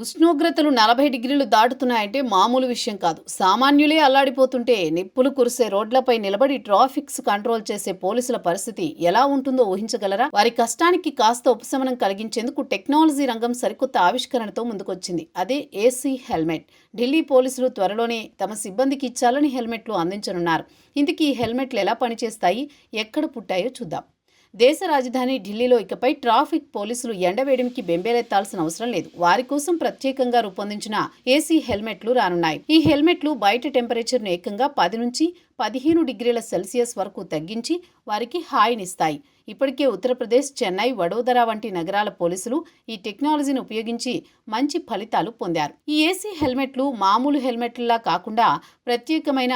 ఉష్ణోగ్రతలు 40 డిగ్రీలు దాటుతున్నాయంటే మామూలు విషయం కాదు. సామాన్యులే అల్లాడిపోతుంటే నిప్పులు కురిసే రోడ్లపై నిలబడి ట్రాఫిక్స్ కంట్రోల్ చేసే పోలీసుల పరిస్థితి ఎలా ఉంటుందో ఊహించగలరా? వారి కష్టానికి కాస్త ఉపశమనం కలిగించేందుకు టెక్నాలజీ రంగం సరికొత్త ఆవిష్కరణతో ముందుకొచ్చింది. అదే ఏసీ హెల్మెట్. ఢిల్లీ పోలీసులు త్వరలోనే తమ సిబ్బందికి ఇచ్చాలని హెల్మెట్లు అందించనున్నారు. ఇందుకు ఈ హెల్మెట్లు ఎలా పనిచేస్తాయి, ఎక్కడ పుట్టాయో చూద్దాం. దేశ రాజధాని ఢిల్లీలో ఇకపై ట్రాఫిక్ పోలీసులు ఎండవేడిమికి బెంబేలెత్తాల్సిన అవసరం లేదు. వారి కోసం ప్రత్యేకంగా రూపొందించిన ఏసీ హెల్మెట్లు రానున్నాయి. ఈ హెల్మెట్లు బయట టెంపరేచర్ను ఏకంగా 10 నుంచి 15 డిగ్రీల సెల్సియస్ వరకు తగ్గించి వారికి హాయినిస్తాయి. ఇప్పటికే ఉత్తరప్రదేశ్, చెన్నై, వడోదర వంటి నగరాల పోలీసులు ఈ టెక్నాలజీని ఉపయోగించి మంచి ఫలితాలు పొందారు. ఈ ఏసీ హెల్మెట్లు మామూలు హెల్మెట్లలా కాకుండా ప్రత్యేకమైన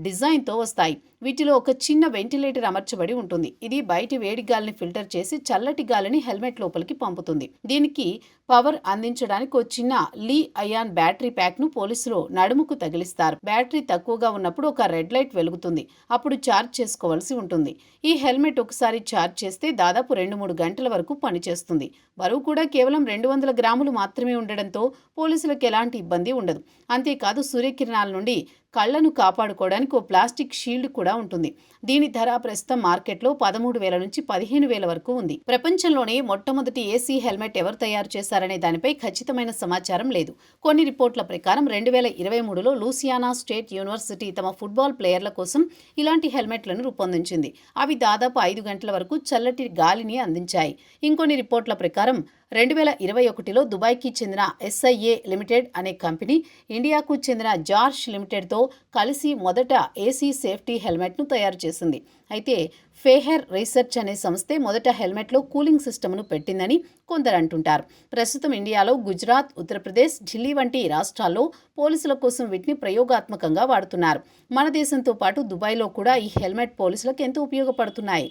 డిజైన్తో వస్తాయి. వీటిలో ఒక చిన్న వెంటిలేటర్ అమర్చబడి ఉంటుంది. ఇది బయటి వేడి గాలిని ఫిల్టర్ చేసి చల్లటి గాలిని హెల్మెట్ లోపలికి పంపుతుంది. దీనికి పవర్ అందించడానికి ఒక చిన్న లీ అయాన్ బ్యాటరీ ప్యాక్ ను పోలీసులు నడుముకు తగిలిస్తారు. బ్యాటరీ తక్కువగా ఉన్నప్పుడు ఒక రెడ్ లైట్ వెలుగుతుంది. అప్పుడు ఛార్జ్ చేసుకోవాల్సి ఉంటుంది. ఈ హెల్మెట్ ఒకసారి ఛార్జ్ చేస్తే దాదాపు 2-3 గంటల వరకు పనిచేస్తుంది. బరువు కూడా కేవలం 200 గ్రాములు మాత్రమే ఉండడంతో పోలీసులకు ఎలాంటి ఇబ్బంది ఉండదు. అంతేకాదు సూర్యకిరణాల నుండి కళ్లను కాపాడుకోవడానికి ఓ ప్లాస్టిక్ షీల్డ్ కూడా ఉంటుంది. దీని ధర ప్రస్తుతం మార్కెట్లో 13,000 నుంచి 15,000 వరకు ఉంది. ప్రపంచంలోనే మొట్టమొదటి ఏసీ హెల్మెట్ ఎవరు తయారు చేశారనే దానిపై ఖచ్చితమైన సమాచారం లేదు. కొన్ని రిపోర్ట్ల ప్రకారం 2023లో లూసియానా స్టేట్ యూనివర్సిటీ తమ ఫుట్బాల్ ప్లేయర్ల కోసం ఇలాంటి హెల్మెట్లను రూపొందించింది. అవి దాదాపు 5 గంటల వరకు చల్లటి గాలిని అందించాయి. ఇంకొన్ని రిపోర్ట్ల ప్రకారం 2021లో దుబాయ్కి చెందిన SIA లిమిటెడ్ అనే కంపెనీ ఇండియాకు చెందిన జార్ష్ లిమిటెడ్తో కలిసి మొదట ఏసీ సేఫ్టీ హెల్మెట్ను తయారు చేసింది. అయితే ఫేహెర్ రీసెర్చ్ అనే సంస్థే మొదట హెల్మెట్లో కూలింగ్ సిస్టమ్ను పెట్టిందని కొందరు అంటుంటారు. ప్రస్తుతం ఇండియాలో గుజరాత్, ఉత్తరప్రదేశ్, ఢిల్లీ వంటి రాష్ట్రాల్లో పోలీసుల కోసం వీటిని ప్రయోగాత్మకంగా వాడుతున్నారు. మన దేశంతో పాటు దుబాయ్లో కూడా ఈ హెల్మెట్ పోలీసులకు ఎంతో ఉపయోగపడుతున్నాయి.